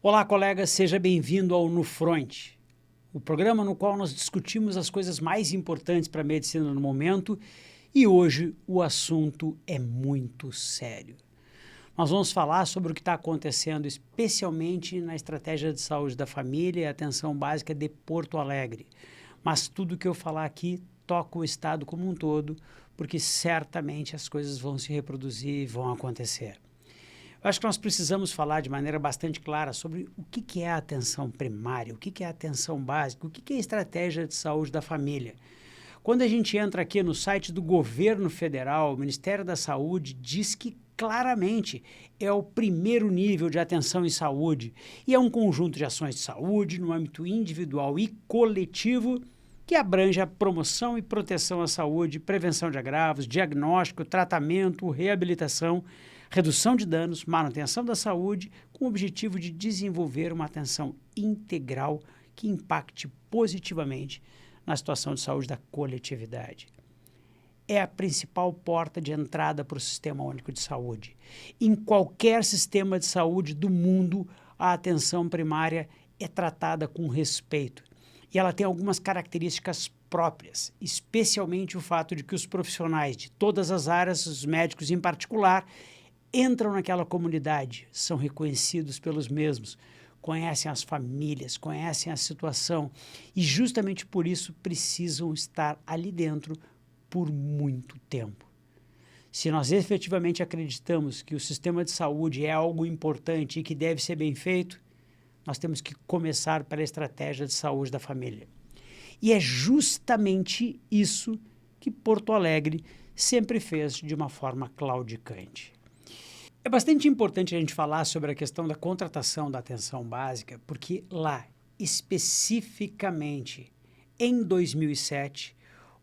Olá, colega, seja bem-vindo ao No Front, o programa no qual nós discutimos as coisas mais importantes para a medicina no momento, e hoje o assunto é muito sério. Nós vamos falar sobre o que está acontecendo, especialmente na estratégia de saúde da família e atenção básica de Porto Alegre. Mas tudo que eu falar aqui toca o estado como um todo, porque certamente as coisas vão se reproduzir e vão acontecer. Eu acho que nós precisamos falar de maneira bastante clara sobre o que é a atenção primária, o que é a atenção básica, o que é a estratégia de saúde da família. Quando a gente entra aqui no site do governo federal, o Ministério da Saúde diz que claramente é o primeiro nível de atenção em saúde e é um conjunto de ações de saúde no âmbito individual e coletivo que abrange a promoção e proteção à saúde, prevenção de agravos, diagnóstico, tratamento, reabilitação, redução de danos, manutenção da saúde, com o objetivo de desenvolver uma atenção integral que impacte positivamente na situação de saúde da coletividade. É a principal porta de entrada para o Sistema Único de Saúde. Em qualquer sistema de saúde do mundo, a atenção primária é tratada com respeito. E ela tem algumas características próprias, especialmente o fato de que os profissionais de todas as áreas, os médicos em particular, entram naquela comunidade, são reconhecidos pelos mesmos, conhecem as famílias, conhecem a situação e justamente por isso precisam estar ali dentro por muito tempo. Se nós efetivamente acreditamos que o sistema de saúde é algo importante e que deve ser bem feito, nós temos que começar pela estratégia de saúde da família. E é justamente isso que Porto Alegre sempre fez de uma forma claudicante. É bastante importante a gente falar sobre a questão da contratação da atenção básica, porque lá, especificamente em 2007,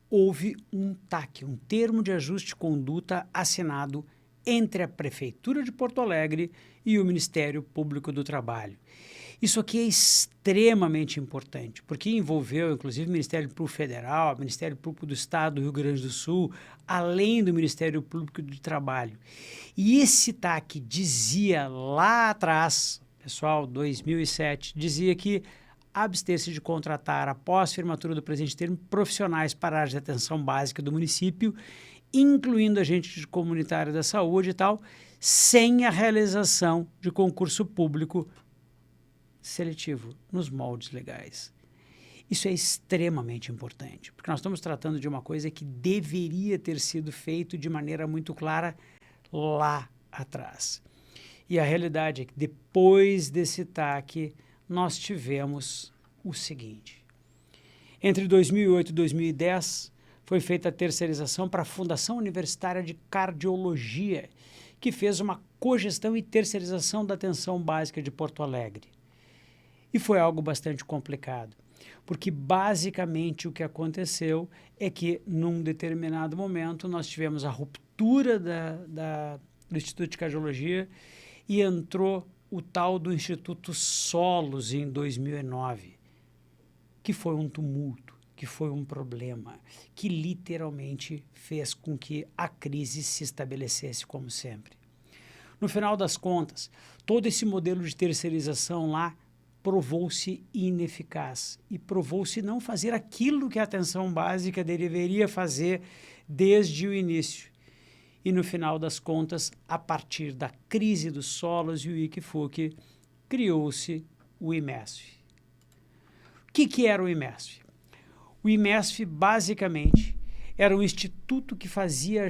houve um TAC, um termo de ajuste de conduta assinado entre a Prefeitura de Porto Alegre e o Ministério Público do Trabalho. Isso aqui é extremamente importante, porque envolveu, inclusive, o Ministério Público Federal, o Ministério Público do Estado do Rio Grande do Sul, além do Ministério Público do Trabalho. E esse TAC dizia lá atrás, pessoal, 2007, dizia que abster-se de contratar, após a firmatura do presente termo, profissionais para a área de atenção básica do município, incluindo agentes comunitários da saúde e tal, sem a realização de concurso público seletivo nos moldes legais. Isso é extremamente importante, porque nós estamos tratando de uma coisa que deveria ter sido feito de maneira muito clara lá atrás. E a realidade é que depois desse TAC, nós tivemos o seguinte. Entre 2008 e 2010, foi feita a terceirização para a Fundação Universitária de Cardiologia, que fez uma cogestão e terceirização da atenção básica de Porto Alegre. E foi algo bastante complicado, porque basicamente o que aconteceu é que, num determinado momento, nós tivemos a ruptura do Instituto de Cardiologia e entrou o tal do Instituto Solos em 2009, que foi um tumulto, que foi um problema, que literalmente fez com que a crise se estabelecesse como sempre. No final das contas, todo esse modelo de terceirização lá provou-se ineficaz e provou-se não fazer aquilo que a atenção básica deveria fazer desde o início. E no final das contas, a partir da crise dos solos e o ICFUC, criou-se o IMESF. O que era o IMESF? O IMESF, basicamente, era um instituto que faria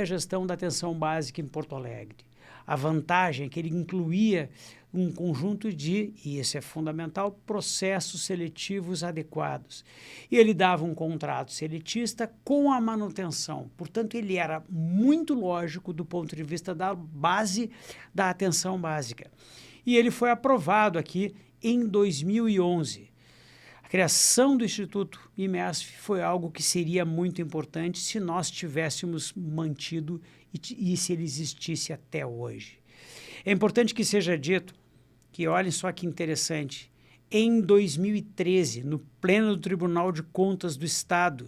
a gestão da atenção básica em Porto Alegre. A vantagem é que ele incluía um conjunto de, e isso é fundamental, processos seletivos adequados. E ele dava um contrato seletista com a manutenção. Portanto, ele era muito lógico do ponto de vista da base da atenção básica. E ele foi aprovado aqui em 2011. A criação do Instituto IMESF foi algo que seria muito importante se nós tivéssemos mantido e se ele existisse até hoje. É importante que seja dito que, olhem só que interessante, em 2013, no Pleno do Tribunal de Contas do Estado,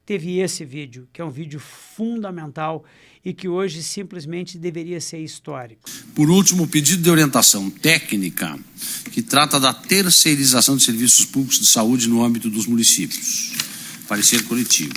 teve esse vídeo, que é um vídeo fundamental e que hoje simplesmente deveria ser histórico. Por último, o pedido de orientação técnica que trata da terceirização de serviços públicos de saúde no âmbito dos municípios. Parecer coletivo.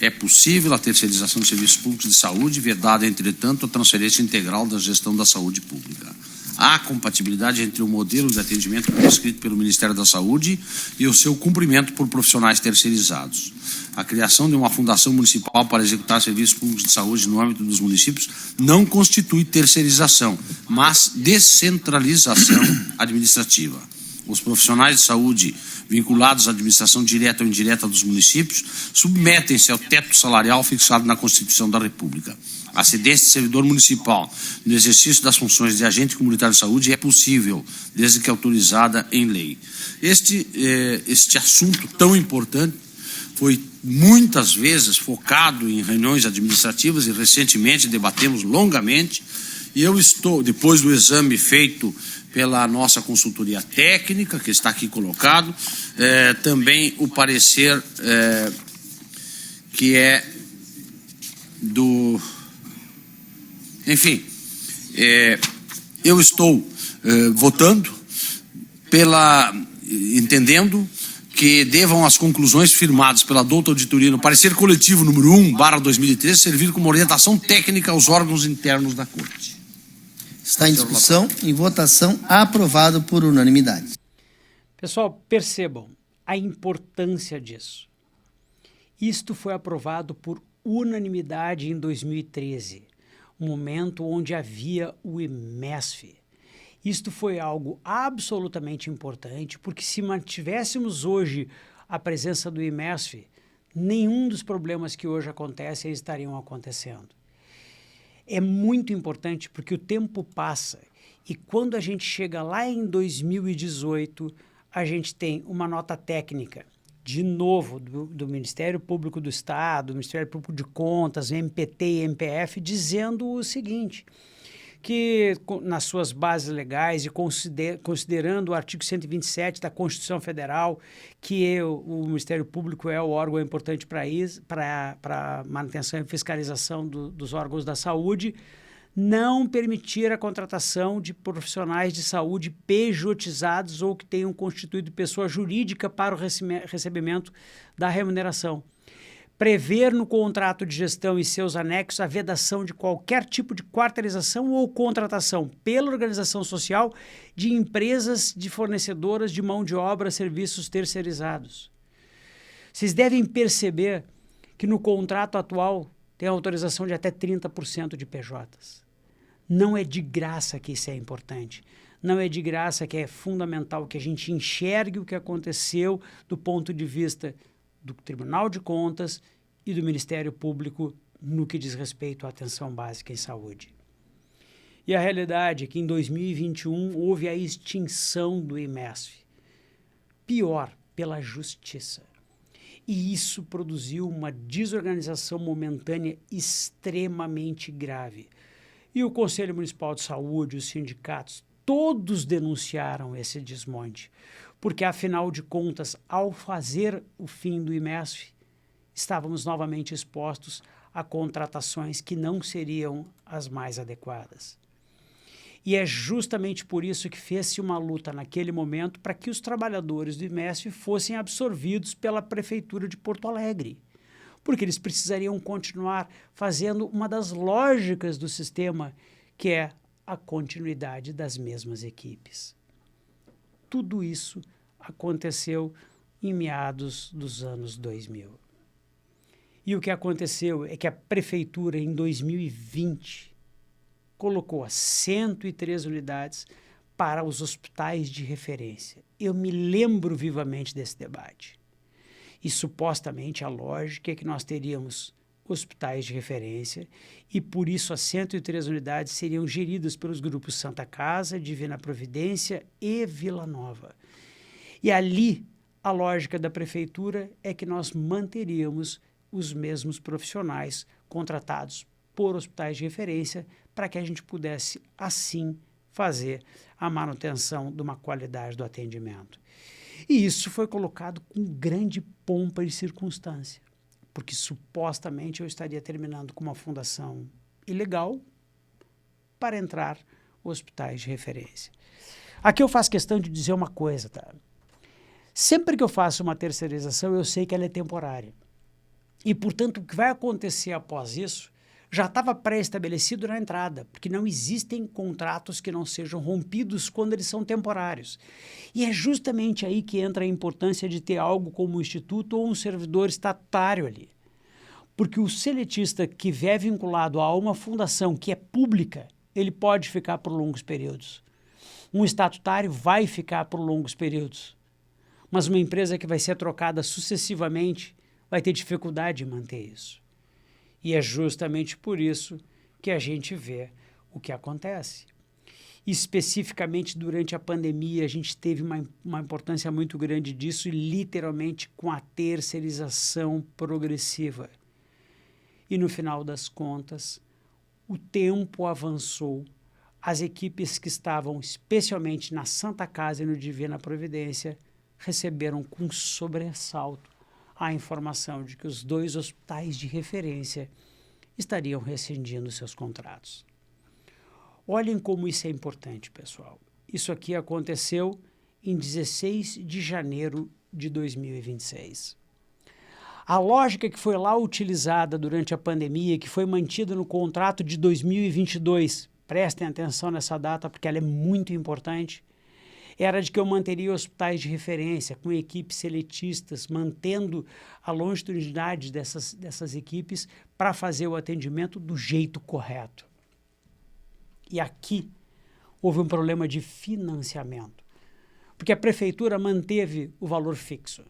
É possível a terceirização de serviços públicos de saúde, vedada, entretanto, a transferência integral da gestão da saúde pública. Há compatibilidade entre o modelo de atendimento prescrito pelo Ministério da Saúde e o seu cumprimento por profissionais terceirizados. A criação de uma fundação municipal para executar serviços públicos de saúde no âmbito dos municípios não constitui terceirização, mas descentralização administrativa. Os profissionais de saúde vinculados à administração direta ou indireta dos municípios submetem-se ao teto salarial fixado na Constituição da República. A cedência de servidor municipal no exercício das funções de agente comunitário de saúde é possível, desde que autorizada em lei. Este assunto tão importante foi muitas vezes focado em reuniões administrativas e recentemente debatemos longamente. E eu estou, depois do exame feito pela nossa consultoria técnica, que está aqui colocado, também o parecer que é do... Enfim, eu estou votando entendendo que devam as conclusões firmadas pela douta auditoria no parecer coletivo número 1/2013 servir como orientação técnica aos órgãos internos da Corte. Está em discussão, em votação, aprovado por unanimidade. Pessoal, percebam a importância disso. Isto foi aprovado por unanimidade em 2013, um momento onde havia o IMESF. Isto foi algo absolutamente importante, porque se mantivéssemos hoje a presença do IMESF, nenhum dos problemas que hoje acontecem estariam acontecendo. É muito importante porque o tempo passa e quando a gente chega lá em 2018, a gente tem uma nota técnica, de novo, do Ministério Público do Estado, do Ministério Público de Contas, MPT e MPF, dizendo o seguinte, que nas suas bases legais e considerando o artigo 127 da Constituição Federal, que o Ministério Público é o órgão importante para a manutenção e fiscalização dos órgãos da saúde, não permitir a contratação de profissionais de saúde pejotizados ou que tenham constituído pessoa jurídica para o recebimento da remuneração. Prever no contrato de gestão e seus anexos a vedação de qualquer tipo de quarteirização ou contratação pela organização social de empresas de fornecedoras de mão de obra, serviços terceirizados. Vocês devem perceber que no contrato atual tem autorização de até 30% de PJs. Não é de graça que isso é importante. Não é de graça que é fundamental que a gente enxergue o que aconteceu do ponto de vista do Tribunal de Contas e do Ministério Público no que diz respeito à atenção básica em saúde. E a realidade é que em 2021 houve a extinção do IMESF. Pior, pela justiça. E isso produziu uma desorganização momentânea extremamente grave. E o Conselho Municipal de Saúde, os sindicatos, todos denunciaram esse desmonte, porque, afinal de contas, ao fazer o fim do IMESF, estávamos novamente expostos a contratações que não seriam as mais adequadas. E é justamente por isso que fez-se uma luta naquele momento para que os trabalhadores do IMESF fossem absorvidos pela Prefeitura de Porto Alegre, porque eles precisariam continuar fazendo uma das lógicas do sistema, que é a continuidade das mesmas equipes. Tudo isso aconteceu em meados dos anos 2000. E o que aconteceu é que a Prefeitura, em 2020, colocou as 103 unidades para os hospitais de referência. Eu me lembro vivamente desse debate. E supostamente a lógica é que nós teríamos hospitais de referência e por isso as 103 unidades seriam geridas pelos grupos Santa Casa, Divina Providência e Vila Nova. E ali a lógica da Prefeitura é que nós manteríamos os mesmos profissionais contratados por hospitais de referência para que a gente pudesse, assim, fazer a manutenção de uma qualidade do atendimento. E isso foi colocado com grande pompa e circunstância, porque supostamente eu estaria terminando com uma fundação ilegal para entrar hospitais de referência. Aqui eu faço questão de dizer uma coisa, tá? Sempre que eu faço uma terceirização, eu sei que ela é temporária. E, portanto, o que vai acontecer após isso já estava pré-estabelecido na entrada, porque não existem contratos que não sejam rompidos quando eles são temporários. E é justamente aí que entra a importância de ter algo como um instituto ou um servidor estatutário ali. Porque o seletista que vier vinculado a uma fundação que é pública, ele pode ficar por longos períodos. Um estatutário vai ficar por longos períodos. Mas uma empresa que vai ser trocada sucessivamente vai ter dificuldade em manter isso. E é justamente por isso que a gente vê o que acontece. Especificamente durante a pandemia, a gente teve uma importância muito grande disso, e literalmente com a terceirização progressiva. E no final das contas, o tempo avançou, as equipes que estavam especialmente na Santa Casa e no Divina Providência receberam com sobressalto a informação de que os 2 hospitais de referência estariam rescindindo seus contratos. Olhem como isso é importante, pessoal. Isso aqui aconteceu em 16 de janeiro de 2026. A lógica que foi lá utilizada durante a pandemia, que foi mantida no contrato de 2022, prestem atenção nessa data porque ela é muito importante, era de que eu manteria hospitais de referência com equipes seletistas, mantendo a longitudinalidade dessas equipes para fazer o atendimento do jeito correto. E aqui houve um problema de financiamento, porque a prefeitura manteve o valor fixo.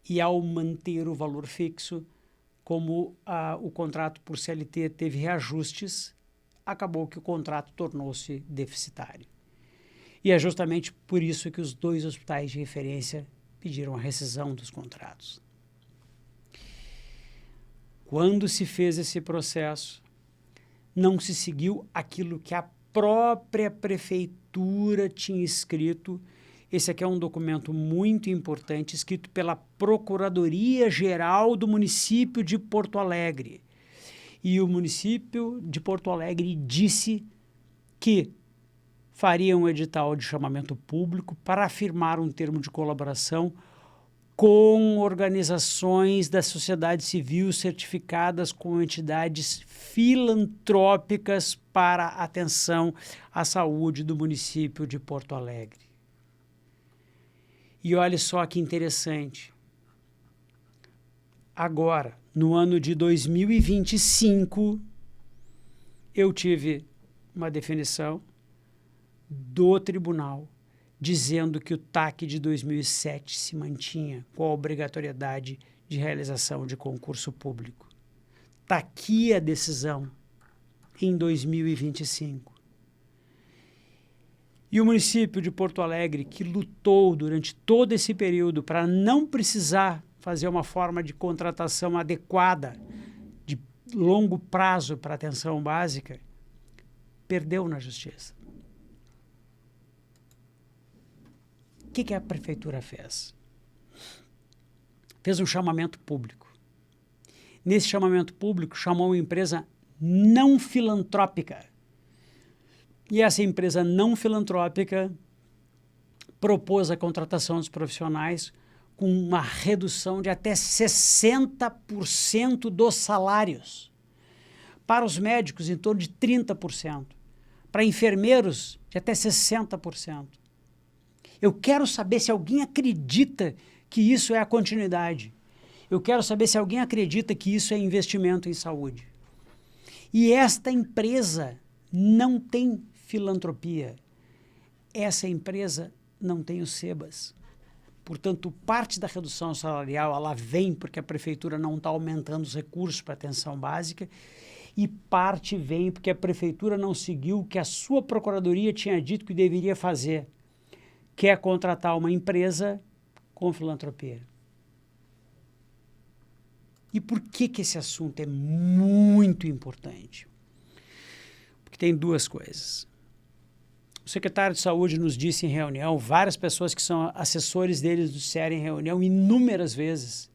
E ao manter o valor fixo, como o contrato por CLT teve reajustes, acabou que o contrato tornou-se deficitário. E é justamente por isso que os 2 hospitais de referência pediram a rescisão dos contratos. Quando se fez esse processo, não se seguiu aquilo que a própria prefeitura tinha escrito. Esse aqui é um documento muito importante, escrito pela Procuradoria-Geral do município de Porto Alegre. E o município de Porto Alegre disse que faria um edital de chamamento público para firmar um termo de colaboração com organizações da sociedade civil certificadas como entidades filantrópicas para atenção à saúde do município de Porto Alegre. E olha só que interessante. Agora, no ano de 2025, eu tive uma definição do tribunal dizendo que o TAC de 2007 se mantinha com a obrigatoriedade de realização de concurso público. Está aqui a decisão em 2025. E o município de Porto Alegre, que lutou durante todo esse período para não precisar fazer uma forma de contratação adequada, de longo prazo para atenção básica, perdeu na justiça. O que a prefeitura fez? Fez um chamamento público. Nesse chamamento público, chamou uma empresa não filantrópica. E essa empresa não filantrópica propôs a contratação dos profissionais com uma redução de até 60% dos salários. Para os médicos, em torno de 30%. Para enfermeiros, de até 60%. Eu quero saber se alguém acredita que isso é a continuidade. Eu quero saber se alguém acredita que isso é investimento em saúde. E esta empresa não tem filantropia. Essa empresa não tem o SEBAS. Portanto, parte da redução salarial ela vem porque a prefeitura não está aumentando os recursos para atenção básica e parte vem porque a prefeitura não seguiu o que a sua procuradoria tinha dito que deveria fazer, que é contratar uma empresa com filantropia. E por que esse assunto é muito importante? Porque tem duas coisas. O secretário de Saúde nos disse em reunião, várias pessoas que são assessores deles disseram em reunião inúmeras vezes,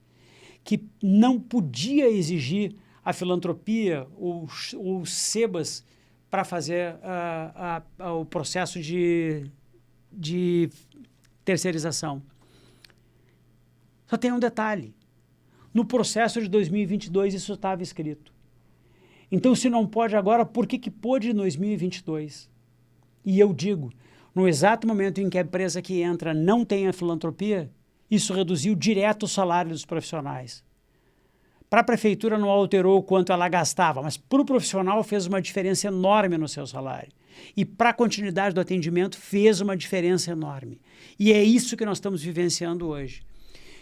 que não podia exigir a filantropia ou o SEBAS para fazer o processo de terceirização. Só tem um detalhe. No processo de 2022 isso estava escrito. Então, se não pode agora, por que pôde em 2022? E eu digo, no exato momento em que a empresa que entra não tem a filantropia, isso reduziu direto o salário dos profissionais. Para a prefeitura não alterou o quanto ela gastava, mas para o profissional fez uma diferença enorme no seu salário. E para a continuidade do atendimento fez uma diferença enorme. E é isso que nós estamos vivenciando hoje.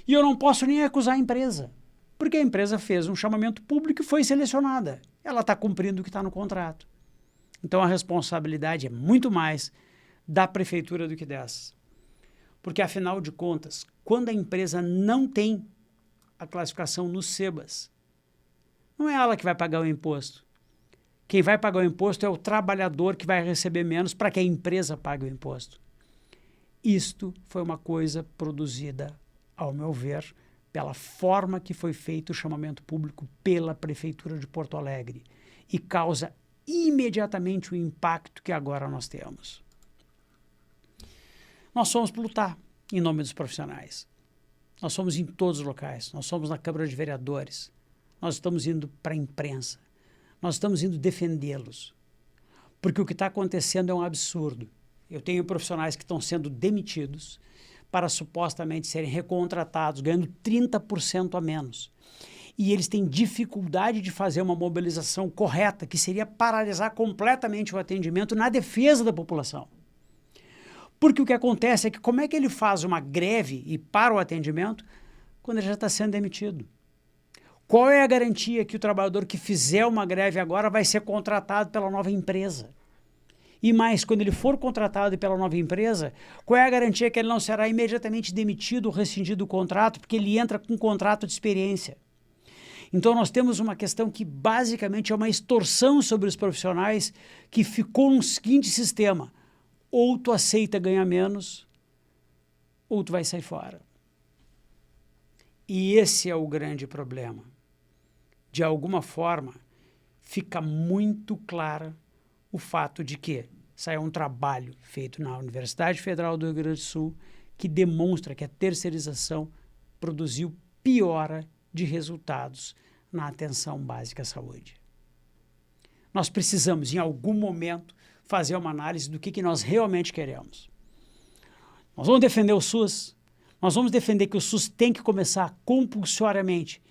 E eu não posso nem acusar a empresa, porque a empresa fez um chamamento público e foi selecionada. Ela está cumprindo o que está no contrato. Então a responsabilidade é muito mais da prefeitura do que dessa. Porque, afinal de contas, quando a empresa não tem a classificação no SEBAS, não é ela que vai pagar o imposto. Quem vai pagar o imposto é o trabalhador que vai receber menos para que a empresa pague o imposto. Isto foi uma coisa produzida, ao meu ver, pela forma que foi feito o chamamento público pela Prefeitura de Porto Alegre e causa imediatamente o impacto que agora nós temos. Nós fomos para lutar em nome dos profissionais. Nós somos em todos os locais. Nós somos na Câmara de Vereadores. Nós estamos indo para a imprensa. Nós estamos indo defendê-los. Porque o que está acontecendo é um absurdo. Eu tenho profissionais que estão sendo demitidos para supostamente serem recontratados, ganhando 30% a menos. E eles têm dificuldade de fazer uma mobilização correta, que seria paralisar completamente o atendimento na defesa da população. Porque o que acontece é que como é que ele faz uma greve e para o atendimento quando ele já está sendo demitido? Qual é a garantia que o trabalhador que fizer uma greve agora vai ser contratado pela nova empresa? E mais, quando ele for contratado pela nova empresa, qual é a garantia que ele não será imediatamente demitido ou rescindido do contrato, porque ele entra com um contrato de experiência? Então nós temos uma questão que basicamente é uma extorsão sobre os profissionais que ficou no seguinte sistema: ou tu aceita ganhar menos, ou tu vai sair fora. E esse é o grande problema. De alguma forma, fica muito claro o fato de que saiu um trabalho feito na Universidade Federal do Rio Grande do Sul que demonstra que a terceirização produziu piora de resultados na atenção básica à saúde. Nós precisamos, em algum momento, fazer uma análise do que nós realmente queremos. Nós vamos defender o SUS, nós vamos defender que o SUS tem que começar compulsoriamente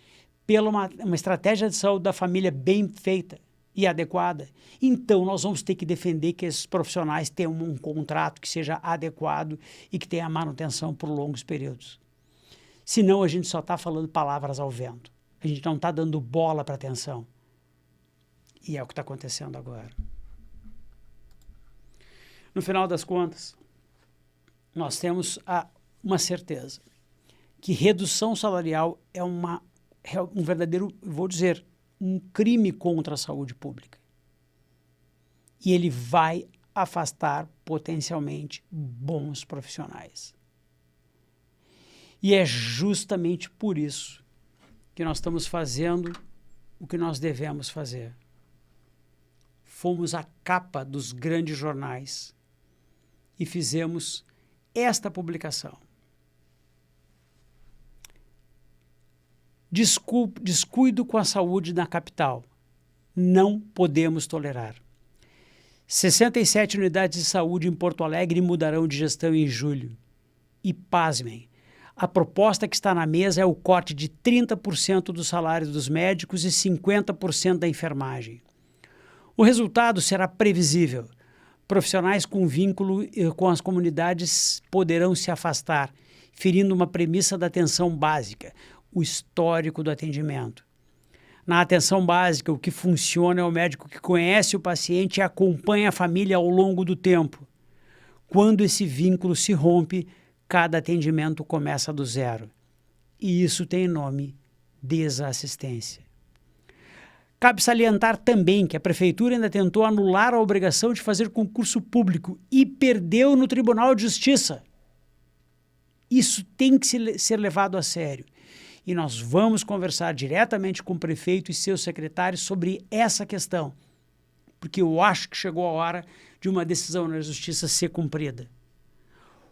pela uma estratégia de saúde da família bem feita e adequada. Então, nós vamos ter que defender que esses profissionais tenham um contrato que seja adequado e que tenha manutenção por longos períodos. Senão, a gente só está falando palavras ao vento. A gente não está dando bola para atenção. E é o que está acontecendo agora. No final das contas, nós temos uma certeza, que redução salarial é um verdadeiro, vou dizer, um crime contra a saúde pública. E ele vai afastar potencialmente bons profissionais. E é justamente por isso que nós estamos fazendo o que nós devemos fazer. Fomos a capa dos grandes jornais e fizemos esta publicação. Descuido com a saúde na capital. Não podemos tolerar. 67 unidades de saúde em Porto Alegre mudarão de gestão em julho. E pasmem, a proposta que está na mesa é o corte de 30% do salário dos médicos e 50% da enfermagem. O resultado será previsível. Profissionais com vínculo com as comunidades poderão se afastar, ferindo uma premissa da atenção básica, o histórico do atendimento. Na atenção básica, o que funciona é o médico que conhece o paciente e acompanha a família ao longo do tempo. Quando esse vínculo se rompe, cada atendimento começa do zero. E isso tem nome: desassistência. Cabe salientar também que a Prefeitura ainda tentou anular a obrigação de fazer concurso público e perdeu no Tribunal de Justiça. Isso tem que ser levado a sério. E nós vamos conversar diretamente com o prefeito e seus secretários sobre essa questão, porque eu acho que chegou a hora de uma decisão na justiça ser cumprida.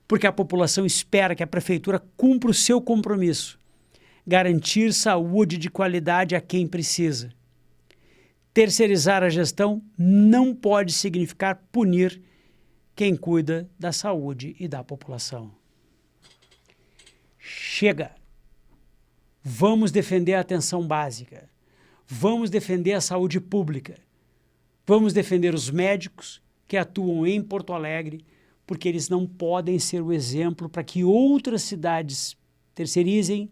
Porque a população espera que a prefeitura cumpra o seu compromisso, garantir saúde de qualidade a quem precisa. Terceirizar a gestão não pode significar punir quem cuida da saúde e da população. Chega! Vamos defender a atenção básica. Vamos defender a saúde pública. Vamos defender os médicos que atuam em Porto Alegre, porque eles não podem ser o exemplo para que outras cidades terceirizem,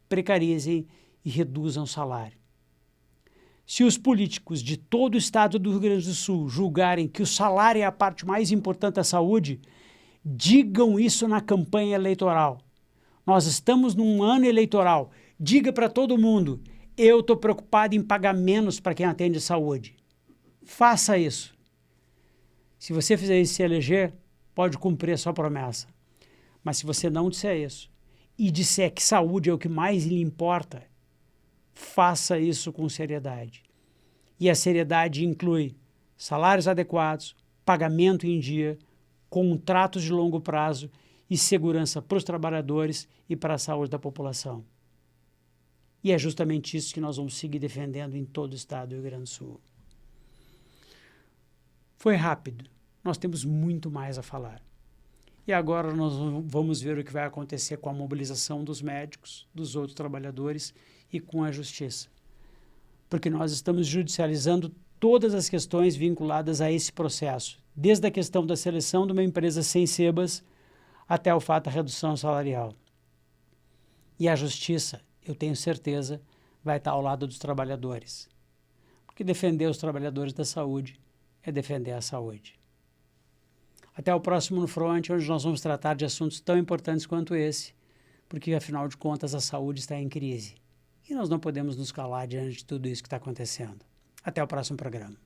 precarizem e reduzam o salário. Se os políticos de todo o estado do Rio Grande do Sul julgarem que o salário é a parte mais importante da saúde, digam isso na campanha eleitoral. Nós estamos num ano eleitoral. Diga para todo mundo, eu estou preocupado em pagar menos para quem atende saúde. Faça isso. Se você fizer isso e se eleger, pode cumprir a sua promessa. Mas se você não disser isso e disser que saúde é o que mais lhe importa, faça isso com seriedade. E a seriedade inclui salários adequados, pagamento em dia, contratos de longo prazo e segurança para os trabalhadores e para a saúde da população. E é justamente isso que nós vamos seguir defendendo em todo o estado do Rio Grande do Sul. Foi rápido, nós temos muito mais a falar. E agora nós vamos ver o que vai acontecer com a mobilização dos médicos, dos outros trabalhadores e com a justiça. Porque nós estamos judicializando todas as questões vinculadas a esse processo, desde a questão da seleção de uma empresa sem sebas até o fato da redução salarial. E a justiça, eu tenho certeza, vai estar ao lado dos trabalhadores. Porque defender os trabalhadores da saúde é defender a saúde. Até o próximo No Front, onde nós vamos tratar de assuntos tão importantes quanto esse, porque, afinal de contas, a saúde está em crise. E nós não podemos nos calar diante de tudo isso que está acontecendo. Até o próximo programa.